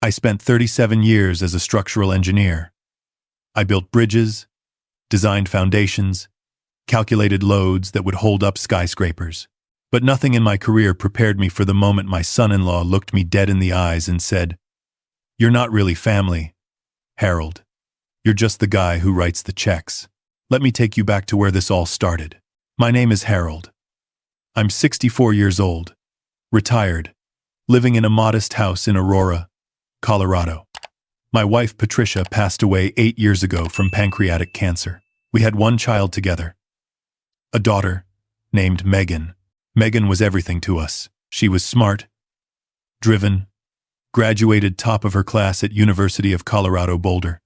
I spent 37 years as a structural engineer. I built bridges, designed foundations, calculated loads that would hold up skyscrapers. But nothing in my career prepared me for the moment my son-in-law looked me dead in the eyes and said, "You're not really family, Harold. You're just the guy who writes the checks." Let me take you back to where this all started. My name is Harold. I'm 64 years old, retired, living in a modest house in Aurora, Colorado. My wife Patricia passed away 8 years ago from pancreatic cancer. We had one child together, a daughter named Megan. Megan was everything to us. She was smart, driven, graduated top of her class at University of Colorado Boulder.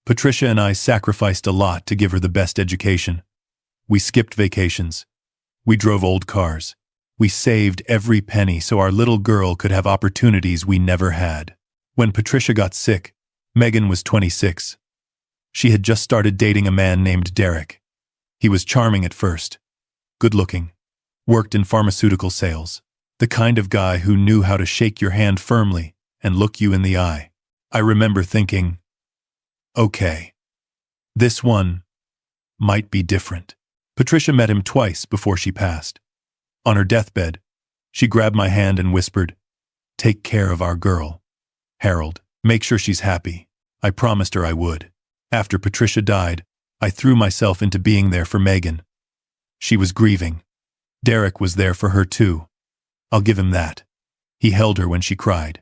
Patricia and I sacrificed a lot to give her the best education. We skipped vacations. We drove old cars. We saved every penny so our little girl could have opportunities we never had. When Patricia got sick, Megan was 26. She had just started dating a man named Derek. He was charming at first, good-looking, worked in pharmaceutical sales, the kind of guy who knew how to shake your hand firmly and look you in the eye. I remember thinking, okay, this one might be different. Patricia met him twice before she passed. On her deathbed, she grabbed my hand and whispered, "Take care of our girl, Harold. Make sure she's happy." I promised her I would. After Patricia died, I threw myself into being there for Megan. She was grieving. Derek was there for her too. I'll give him that. He held her when she cried.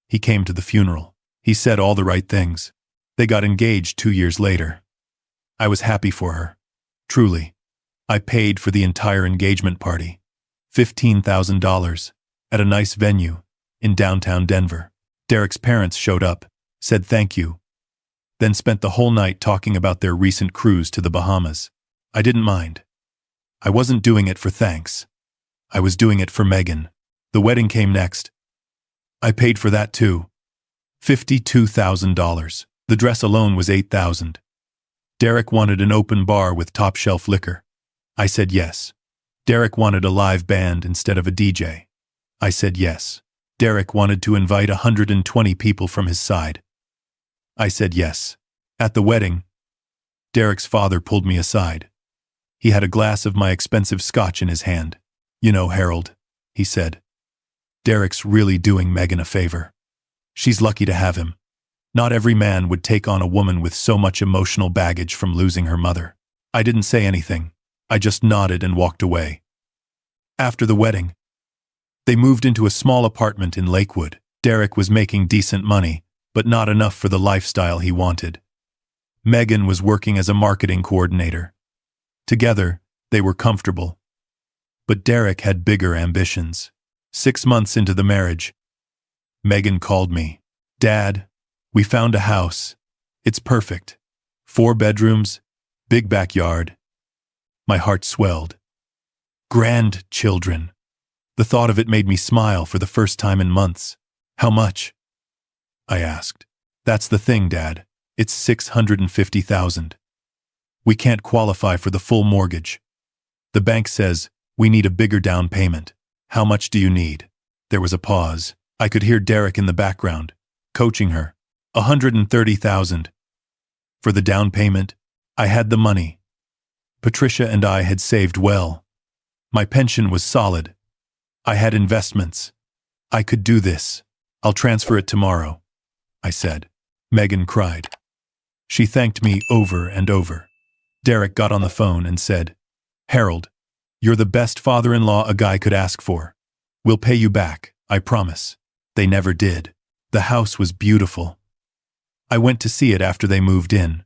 He came to the funeral. He said all the right things. They got engaged 2 years later. I was happy for her. Truly. I paid for the entire engagement party. $15,000 at a nice venue in downtown Denver. Derek's parents showed up, said thank you, then spent the whole night talking about their recent cruise to the Bahamas. I didn't mind. I wasn't doing it for thanks. I was doing it for Megan. The wedding came next. I paid for that too. $52,000. The dress alone was $8,000. Derek wanted an open bar with top-shelf liquor. I said yes. Derek wanted a live band instead of a DJ. I said yes. Derek wanted to invite 120 people from his side. I said yes. At the wedding, Derek's father pulled me aside. He had a glass of my expensive scotch in his hand. "You know, Harold," he said, "Derek's really doing Megan a favor. She's lucky to have him. Not every man would take on a woman with so much emotional baggage from losing her mother." I didn't say anything. I just nodded and walked away. After the wedding, they moved into a small apartment in Lakewood. Derek was making decent money, but not enough for the lifestyle he wanted. Megan was working as a marketing coordinator. Together, they were comfortable. But Derek had bigger ambitions. 6 months into the marriage, Megan called me. "Dad, we found a house. It's perfect. 4 bedrooms, big backyard." My heart swelled. Grandchildren. The thought of it made me smile for the first time in months. "How much?" I asked. "That's the thing, Dad. It's $650,000. We can't qualify for the full mortgage. The bank says we need a bigger down payment. How much do you need?" There was a pause. I could hear Derek in the background, coaching her. $130,000. For the down payment, I had the money. Patricia and I had saved well. My pension was solid. I had investments. I could do this. "I'll transfer it tomorrow," I said. Megan cried. She thanked me over and over. Derek got on the phone and said, "Harold, you're the best father-in-law a guy could ask for. We'll pay you back, I promise." They never did. The house was beautiful. I went to see it after they moved in.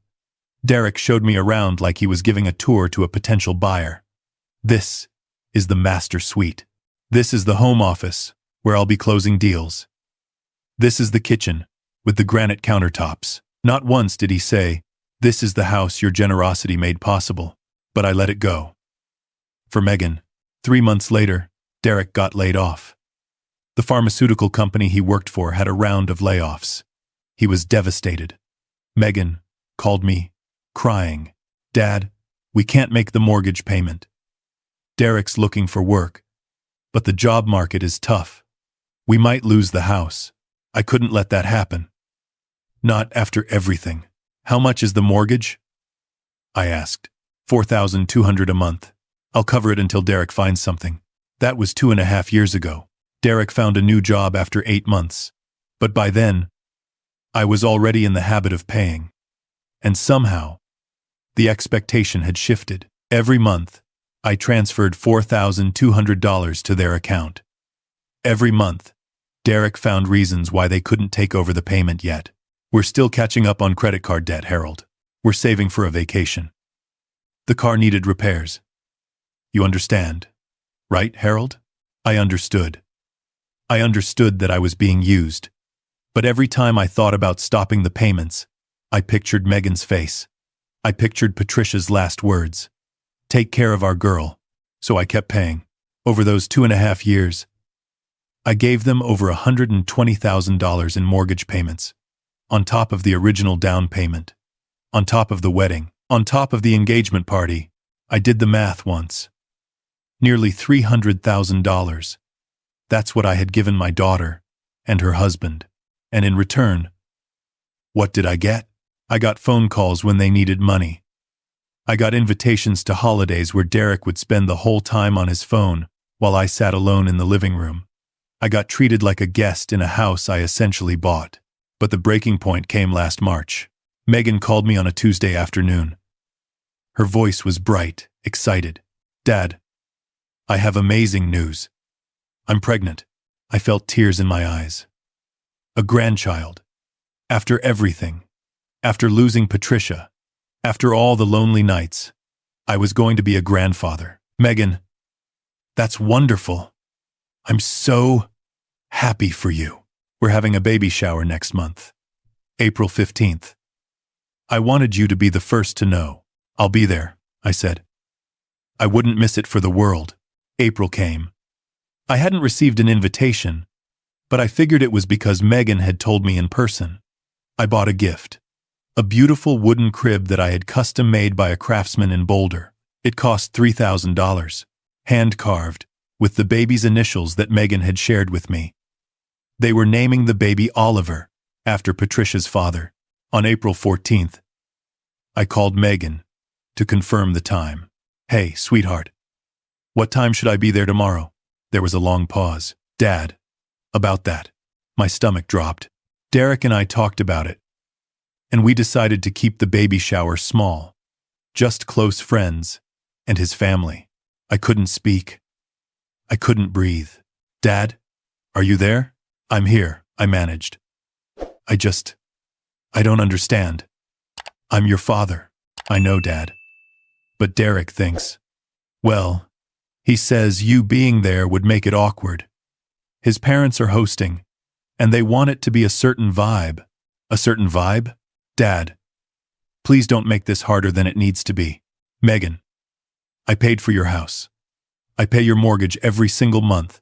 Derek showed me around like he was giving a tour to a potential buyer. "This is the master suite. This is the home office, where I'll be closing deals. This is the kitchen, with the granite countertops." Not once did he say, "This is the house your generosity made possible," but I let it go. For Megan, 3 months later, Derek got laid off. The pharmaceutical company he worked for had a round of layoffs. He was devastated. Megan called me, crying, "Dad, we can't make the mortgage payment. Derek's looking for work, but the job market is tough. We might lose the house." I couldn't let that happen. Not after everything. How much is the mortgage? I asked. $4,200 a month. I'll cover it until Derek finds something. That was 2.5 years ago. Derek found a new job after 8 months. But by then, I was already in the habit of paying. And somehow, the expectation had shifted. Every month, I transferred $4,200 to their account. Every month, Derek found reasons why they couldn't take over the payment yet. We're still catching up on credit card debt, Harold. We're saving for a vacation. The car needed repairs. You understand, right, Harold? I understood. I understood that I was being used. But every time I thought about stopping the payments, I pictured Megan's face. I pictured Patricia's last words. Take care of our girl. So I kept paying. Over those 2.5 years, I gave them over $120,000 in mortgage payments, on top of the original down payment, on top of the wedding, on top of the engagement party. I did the math once. Nearly $300,000. That's what I had given my daughter and her husband. And in return, what did I get? I got phone calls when they needed money. I got invitations to holidays where Derek would spend the whole time on his phone while I sat alone in the living room. I got treated like a guest in a house I essentially bought. But the breaking point came last March. Megan called me on a Tuesday afternoon. Her voice was bright, excited. Dad, I have amazing news. I'm pregnant. I felt tears in my eyes. A grandchild. After everything. After losing Patricia. After all the lonely nights. I was going to be a grandfather. Megan, that's wonderful. I'm so happy for you. We're having a baby shower next month. April 15th. I wanted you to be the first to know. I'll be there, I said. I wouldn't miss it for the world. April came. I hadn't received an invitation, but I figured it was because Megan had told me in person. I bought a gift. A beautiful wooden crib that I had custom made by a craftsman in Boulder. It cost $3,000, hand-carved, with the baby's initials that Megan had shared with me. They were naming the baby Oliver, after Patricia's father. On April 14th, I called Megan to confirm the time. Hey, sweetheart. What time should I be there tomorrow? There was a long pause. Dad, about that. My stomach dropped. Derek and I talked about it, and we decided to keep the baby shower small. Just close friends and his family. I couldn't speak. I couldn't breathe. Dad, are you there? I'm here, I managed. I don't understand. I'm your father. I know, Dad. But Derek thinks, well, he says you being there would make it awkward. His parents are hosting, and they want it to be a certain vibe. A certain vibe? Dad, please don't make this harder than it needs to be. Megan, I paid for your house. I pay your mortgage every single month.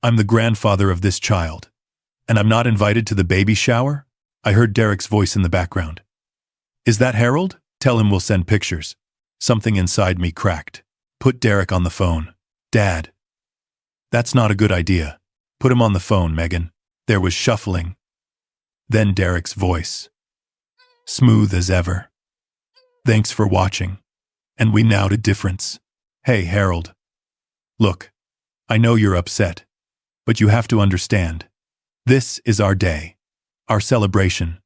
I'm the grandfather of this child. And I'm not invited to the baby shower? I heard Derek's voice in the background. Is that Harold? Tell him we'll send pictures. Something inside me cracked. Put Derek on the phone. Dad. That's not a good idea. Put him on the phone, Megan. There was shuffling. Then Derek's voice. Smooth as ever. Thanks for watching. And we now to difference. Hey, Harold. Look, I know you're upset, but you have to understand. This is our day. Our celebration.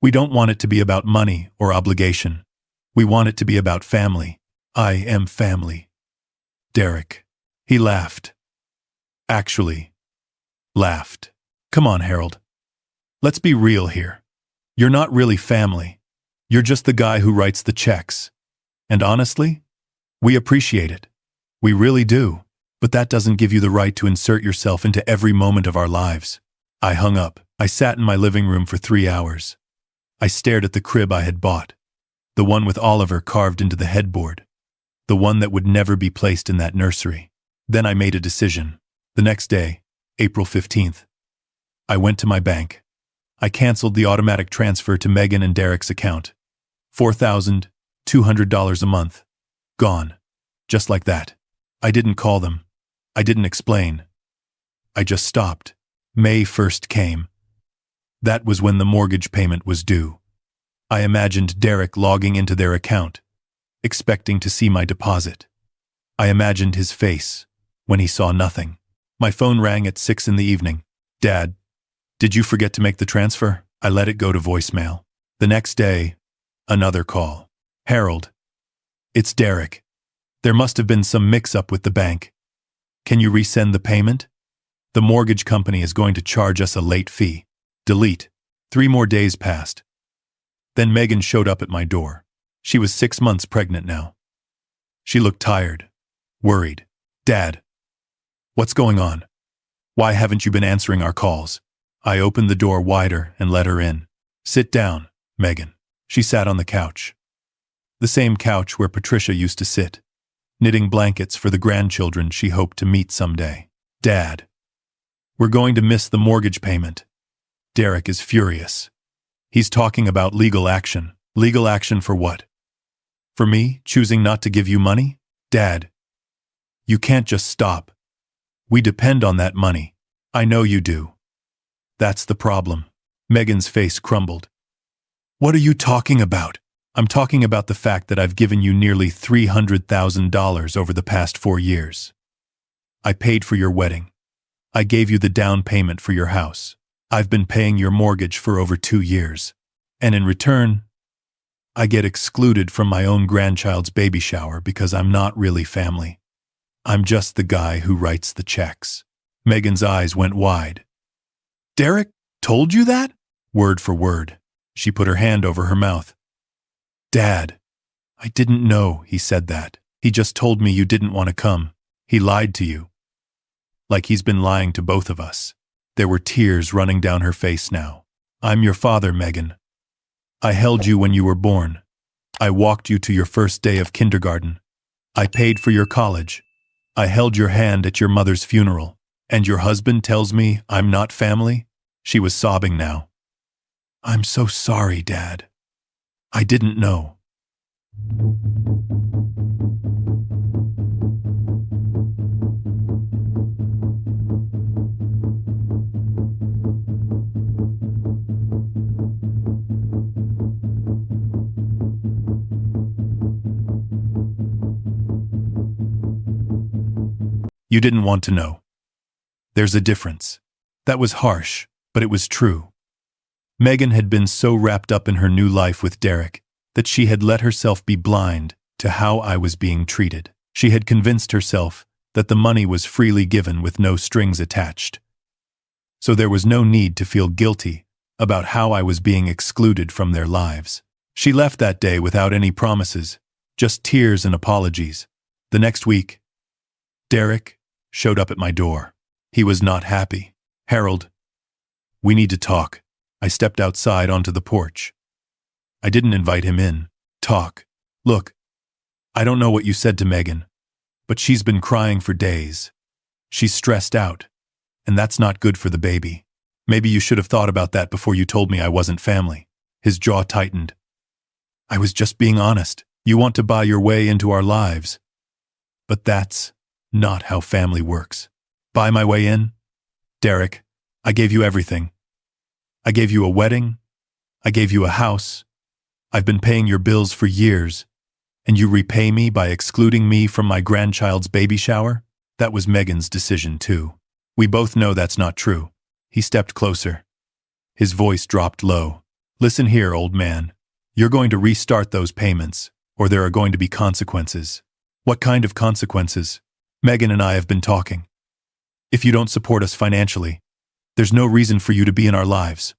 We don't want it to be about money or obligation. We want it to be about family. I am family. Derek. He laughed. Actually, laughed. Come on, Harold. Let's be real here. You're not really family. You're just the guy who writes the checks. And honestly, we appreciate it. We really do. But that doesn't give you the right to insert yourself into every moment of our lives. I hung up. I sat in my living room for 3 hours. I stared at the crib I had bought. The one with Oliver carved into the headboard. The one that would never be placed in that nursery. Then I made a decision. The next day, April 15th, I went to my bank. I canceled the automatic transfer to Megan and Derek's account. $4,200 a month. Gone. Just like that. I didn't call them. I didn't explain. I just stopped. May 1st came. That was when the mortgage payment was due. I imagined Derek logging into their account, expecting to see my deposit. I imagined his face when he saw nothing. My phone rang at 6 in the evening. Dad, did you forget to make the transfer? I let it go to voicemail. The next day, another call. Harold, it's Derek. There must have been some mix-up with the bank. Can you resend the payment? The mortgage company is going to charge us a late fee. Delete. 3 more days passed. Then Megan showed up at my door. She was 6 months pregnant now. She looked tired, worried. Dad, what's going on? Why haven't you been answering our calls? I opened the door wider and let her in. Sit down, Megan. She sat on the couch. The same couch where Patricia used to sit, knitting blankets for the grandchildren she hoped to meet someday. Dad, we're going to miss the mortgage payment. Derek is furious. He's talking about legal action. Legal action for what? For me, choosing not to give you money? Dad, you can't just stop. We depend on that money. I know you do. That's the problem. Megan's face crumbled. What are you talking about? I'm talking about the fact that I've given you nearly $300,000 over the past 4 years. I paid for your wedding. I gave you the down payment for your house. I've been paying your mortgage for over 2 years. And in return, I get excluded from my own grandchild's baby shower because I'm not really family. I'm just the guy who writes the checks. Megan's eyes went wide. Derek told you that? Word for word. She put her hand over her mouth. Dad, I didn't know he said that. He just told me you didn't want to come. He lied to you. Like he's been lying to both of us. There were tears running down her face now. I'm your father, Megan. I held you when you were born. I walked you to your first day of kindergarten. I paid for your college. I held your hand at your mother's funeral. And your husband tells me I'm not family? She was sobbing now. I'm so sorry, Dad. I didn't know. You didn't want to know. There's a difference. That was harsh, but it was true. Megan had been so wrapped up in her new life with Derek that she had let herself be blind to how I was being treated. She had convinced herself that the money was freely given with no strings attached. So there was no need to feel guilty about how I was being excluded from their lives. She left that day without any promises, just tears and apologies. The next week, Derek showed up at my door. He was not happy. Harold, we need to talk. I stepped outside onto the porch. I didn't invite him in. Talk. Look, I don't know what you said to Megan, but she's been crying for days. She's stressed out, and that's not good for the baby. Maybe you should have thought about that before you told me I wasn't family. His jaw tightened. I was just being honest. You want to buy your way into our lives. But that's not how family works. Buy my way in? Derek, I gave you everything. I gave you a wedding. I gave you a house. I've been paying your bills for years, and you repay me by excluding me from my grandchild's baby shower? That was Megan's decision, too. We both know that's not true. He stepped closer. His voice dropped low. Listen here, old man. You're going to restart those payments, or there are going to be consequences. What kind of consequences? Megan and I have been talking. If you don't support us financially, there's no reason for you to be in our lives,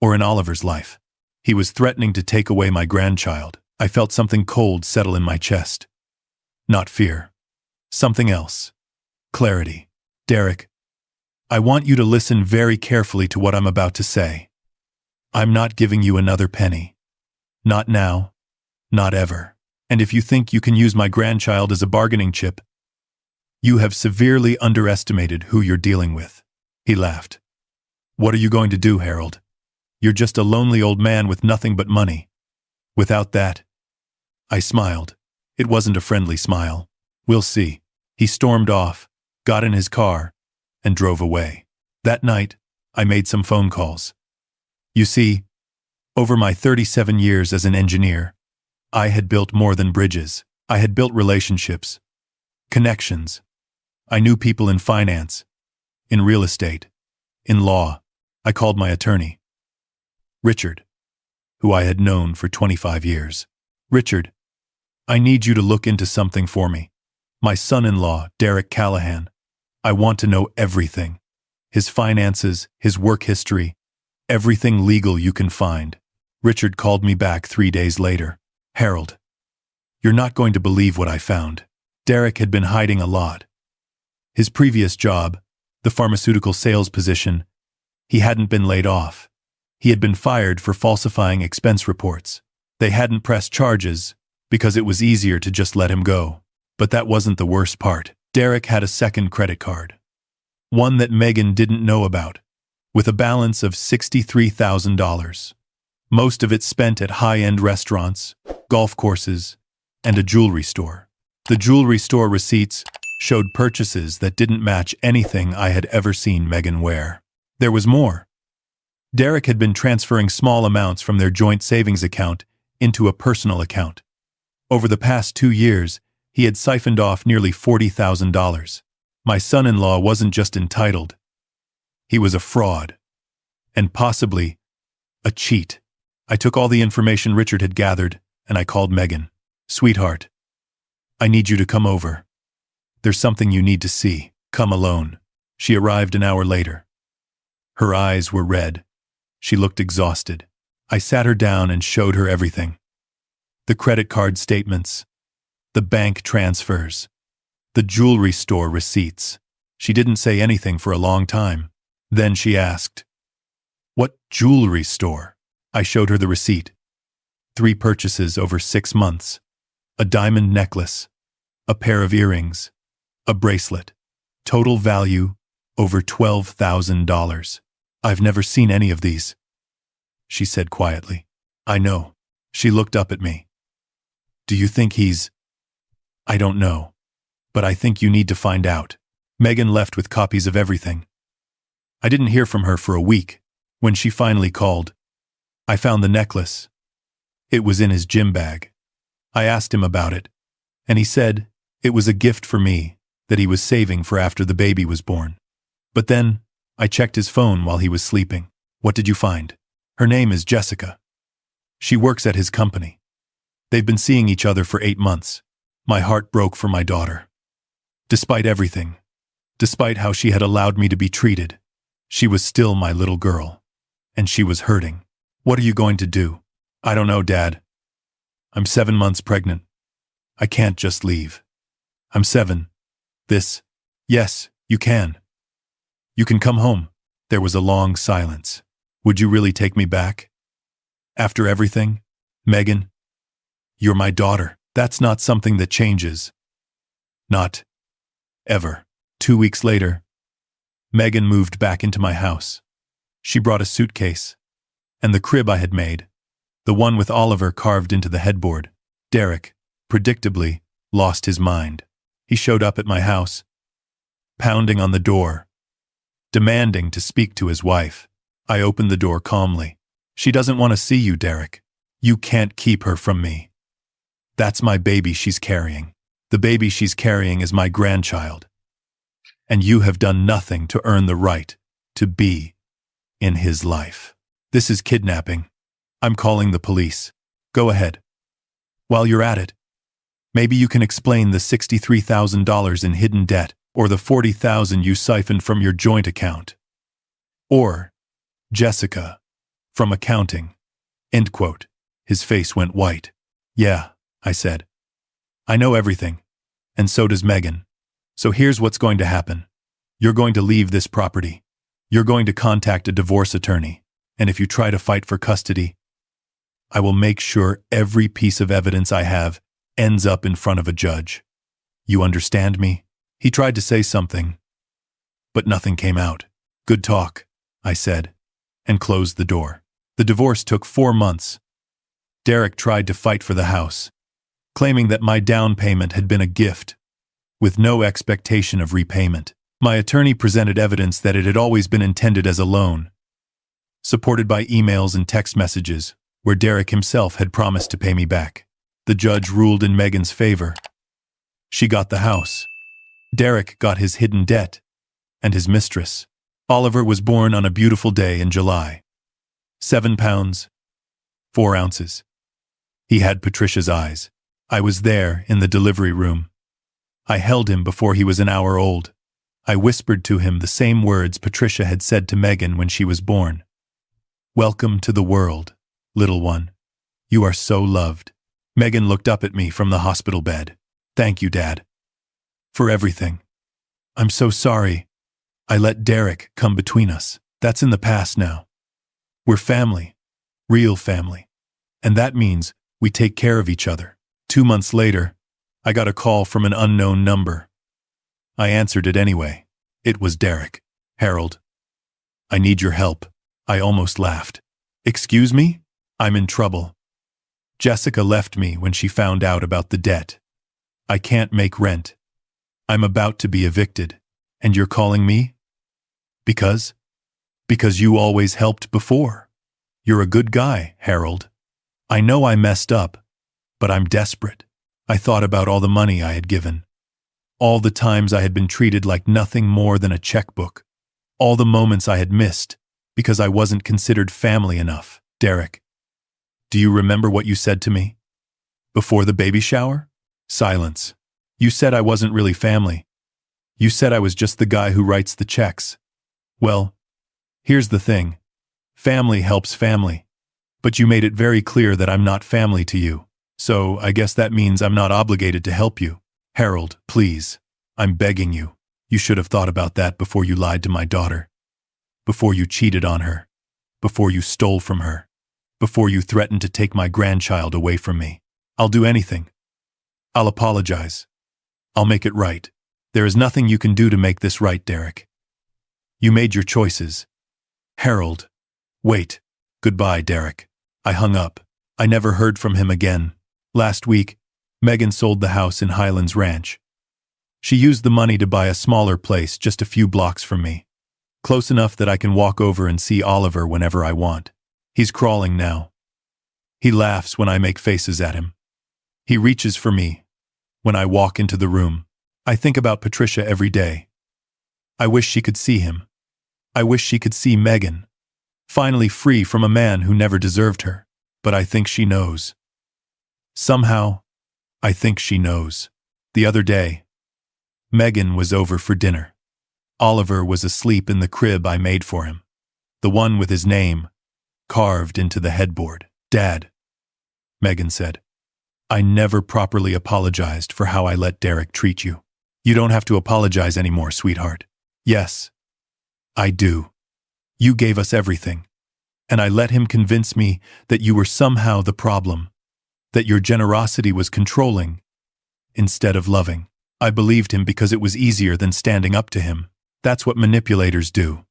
or in Oliver's life. He was threatening to take away my grandchild. I felt something cold settle in my chest. Not fear. Something else. Clarity. Derek, I want you to listen very carefully to what I'm about to say. I'm not giving you another penny. Not now. Not ever. And if you think you can use my grandchild as a bargaining chip, you have severely underestimated who you're dealing with. He laughed. What are you going to do, Harold? You're just a lonely old man with nothing but money. Without that, I smiled. It wasn't a friendly smile. We'll see. He stormed off, got in his car, and drove away. That night, I made some phone calls. You see, over my 37 years as an engineer, I had built more than bridges. I had built relationships, connections. I knew people in finance, in real estate, in law. I called my attorney, Richard, who I had known for 25 years. Richard, I need you to look into something for me. My son-in-law, Derek Callahan. I want to know everything. His finances, his work history, everything legal you can find. Richard called me back 3 days later. Harold, you're not going to believe what I found. Derek had been hiding a lot. His previous job, the pharmaceutical sales position, he hadn't been laid off. He had been fired for falsifying expense reports. They hadn't pressed charges because it was easier to just let him go. But that wasn't the worst part. Derek had a second credit card. One that Megan didn't know about, with a balance of $63,000. Most of it spent at high-end restaurants, golf courses, and a jewelry store. The jewelry store receipts showed purchases that didn't match anything I had ever seen Megan wear. There was more. Derek had been transferring small amounts from their joint savings account into a personal account. Over the past 2 years, he had siphoned off nearly $40,000. My son-in-law wasn't just entitled. He was a fraud. And possibly a cheat. I took all the information Richard had gathered, and I called Megan. Sweetheart, I need you to come over. There's something you need to see. Come alone. She arrived an hour later. Her eyes were red. She looked exhausted. I sat her down and showed her everything. The credit card statements, the bank transfers, the jewelry store receipts. She didn't say anything for a long time. Then she asked, "What jewelry store?" I showed her the receipt. 3 purchases over 6 months. A diamond necklace, a pair of earrings, a bracelet. Total value over $12,000. I've never seen any of these, she said quietly. I know. She looked up at me. Do you think he's... I don't know. But I think you need to find out. Megan left with copies of everything. I didn't hear from her for a week. When she finally called, I found the necklace. It was in his gym bag. I asked him about it, and he said it was a gift for me that he was saving for after the baby was born. But then, I checked his phone while he was sleeping. What did you find? Her name is Jessica. She works at his company. They've been seeing each other for 8 months. My heart broke for my daughter. Despite everything, despite how she had allowed me to be treated, she was still my little girl. And she was hurting. What are you going to do? I don't know, Dad. I'm 7 months pregnant. I can't just leave. I'm 7. Yes, you can. You can come home. There was a long silence. Would you really take me back? After everything? Megan, you're my daughter. That's not something that changes. Not ever. 2 weeks later, Megan moved back into my house. She brought a suitcase and the crib I had made, the one with Oliver carved into the headboard. Derek, predictably, lost his mind. He showed up at my house, pounding on the door, demanding to speak to his wife. I opened the door calmly. She doesn't want to see you, Derek. You can't keep her from me. That's my baby she's carrying. The baby she's carrying is my grandchild. And you have done nothing to earn the right to be in his life. This is kidnapping. I'm calling the police. Go ahead. While you're at it, maybe you can explain the $63,000 in hidden debt, or the $40,000 you siphoned from your joint account. Or Jessica, from accounting. End quote. His face went white. Yeah, I said. I know everything, and so does Megan. So here's what's going to happen. You're going to leave this property. You're going to contact a divorce attorney, and if you try to fight for custody, I will make sure every piece of evidence I have ends up in front of a judge. You understand me? He tried to say something, but nothing came out. Good talk, I said, and closed the door. The divorce took 4 months. Derek tried to fight for the house, claiming that my down payment had been a gift, with no expectation of repayment. My attorney presented evidence that it had always been intended as a loan, supported by emails and text messages, where Derek himself had promised to pay me back. The judge ruled in Megan's favor. She got the house. Derek got his hidden debt and his mistress. Oliver was born on a beautiful day in July. 7 pounds, 4 ounces. He had Patricia's eyes. I was there in the delivery room. I held him before he was an hour old. I whispered to him the same words Patricia had said to Megan when she was born. "Welcome to the world, little one. You are so loved." Megan looked up at me from the hospital bed. "Thank you, Dad. For everything. I'm so sorry. I let Derek come between us. That's in the past now. We're family. Real family. And that means we take care of each other." 2 months later, I got a call from an unknown number. I answered it anyway. It was Derek. "Harold, I need your help." I almost laughed. "Excuse me? I'm in trouble. Jessica left me when she found out about the debt. I can't make rent. I'm about to be evicted. And you're calling me? Because you always helped before. You're a good guy, Harold. I know I messed up, but I'm desperate." I thought about all the money I had given. All the times I had been treated like nothing more than a checkbook. All the moments I had missed because I wasn't considered family enough. "Derek, do you remember what you said to me? Before the baby shower?" Silence. "You said I wasn't really family. You said I was just the guy who writes the checks. Well, here's the thing. Family helps family. But you made it very clear that I'm not family to you. So I guess that means I'm not obligated to help you. Harold, please. I'm begging you. You should have thought about that before you lied to my daughter. Before you cheated on her. Before you stole from her. Before you threatened to take my grandchild away from me. I'll do anything. I'll apologize. I'll make it right. There is nothing you can do to make this right, Derek. You made your choices. Harold. Wait. Goodbye, Derek." I hung up. I never heard from him again. Last week, Megan sold the house in Highlands Ranch. She used the money to buy a smaller place just a few blocks from me. Close enough that I can walk over and see Oliver whenever I want. He's crawling now. He laughs when I make faces at him. He reaches for me when I walk into the room. I think about Patricia every day. I wish she could see him. I wish she could see Megan. Finally free from a man who never deserved her. But I think she knows. Somehow, I think she knows. The other day, Megan was over for dinner. Oliver was asleep in the crib I made for him. The one with his name carved into the headboard. "Dad," Megan said, "I never properly apologized for how I let Derek treat you." "You don't have to apologize anymore, sweetheart." "Yes, I do. You gave us everything. And I let him convince me that you were somehow the problem, that your generosity was controlling instead of loving. I believed him because it was easier than standing up to him. That's what manipulators do.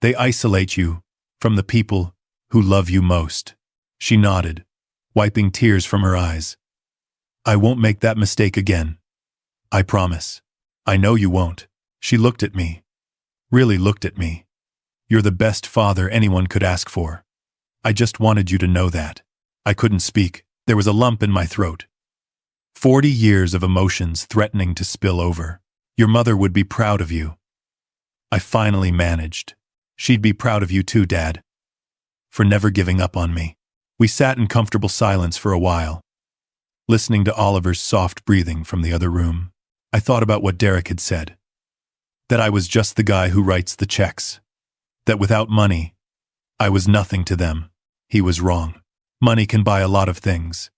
They isolate you from the people who love you most." She nodded, wiping tears from her eyes. "I won't make that mistake again. I promise." "I know you won't." She looked at me, really looked at me. "You're the best father anyone could ask for. I just wanted you to know that." I couldn't speak. There was a lump in my throat. 40 years of emotions threatening to spill over. "Your mother would be proud of you." I finally managed. "She'd be proud of you too, Dad, for never giving up on me." We sat in comfortable silence for a while, listening to Oliver's soft breathing from the other room. I thought about what Derek had said. That I was just the guy who writes the checks. That without money, I was nothing to them. He was wrong. Money can buy a lot of things.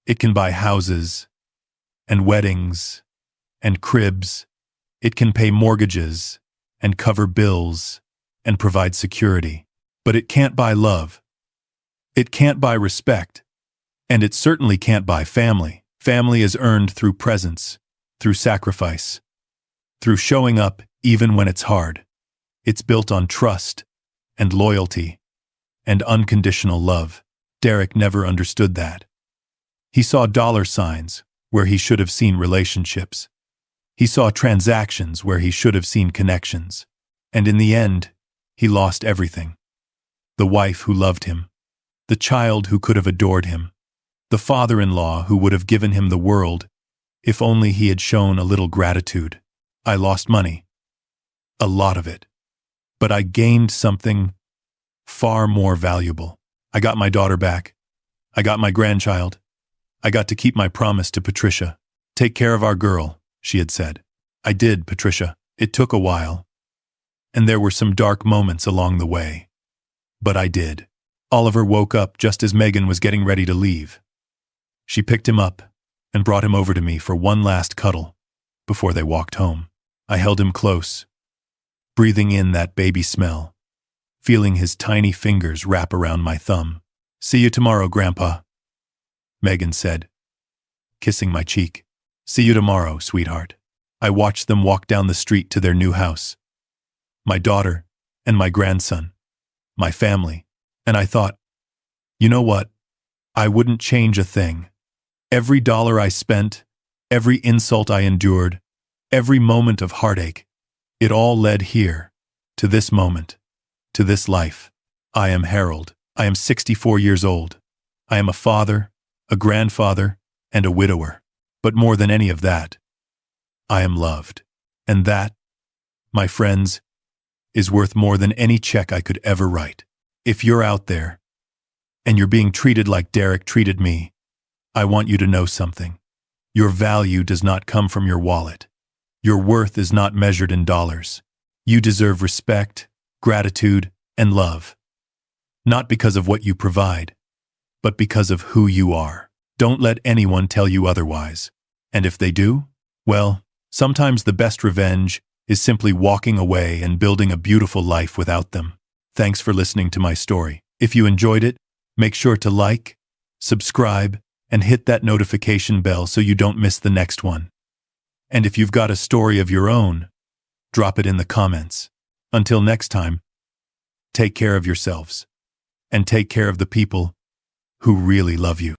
It can buy houses, and weddings, and cribs. It can pay mortgages, and cover bills, and provide security. But it can't buy love. It can't buy respect. And it certainly can't buy family. Family is earned through presence, through sacrifice, through showing up even when it's hard. It's built on trust, and loyalty, and unconditional love. Derek never understood that. He saw dollar signs where he should have seen relationships. He saw transactions where he should have seen connections. And in the end, he lost everything. the wife who loved him, the child who could have adored him, the father-in-law who would have given him the world if only he had shown a little gratitude. I lost money, a lot of it, but I gained something far more valuable. I got my daughter back. I got my grandchild. I got to keep my promise to Patricia. Take care of our girl, she had said. I did, Patricia. It took a while, and there were some dark moments along the way. But I did. Oliver woke up just as Megan was getting ready to leave. She picked him up and brought him over to me for one last cuddle before they walked home. I held him close, breathing in that baby smell, feeling his tiny fingers wrap around my thumb. See you tomorrow, Grandpa, Megan said, kissing my cheek. See you tomorrow, sweetheart. I watched them walk down the street to their new house. My daughter and my grandson, my family, and I thought, you know what? I wouldn't change a thing. Every dollar I spent, every insult I endured, every moment of heartache, it all led here, to this moment, to this life. I am Harold. I am 64 years old. I am a father, a grandfather, and a widower. But more than any of that, I am loved. And that, my friends, is worth more than any check I could ever write. If you're out there, and you're being treated like Derek treated me, I want you to know something. Your value does not come from your wallet. Your worth is not measured in dollars. You deserve respect, gratitude, and love. Not because of what you provide, but because of who you are. Don't let anyone tell you otherwise. And if they do, well, sometimes the best revenge is simply walking away and building a beautiful life without them. Thanks for listening to my story. If you enjoyed it, make sure to like, subscribe, and hit that notification bell so you don't miss the next one. And if you've got a story of your own, drop it in the comments. Until next time, take care of yourselves, and take care of the people who really love you.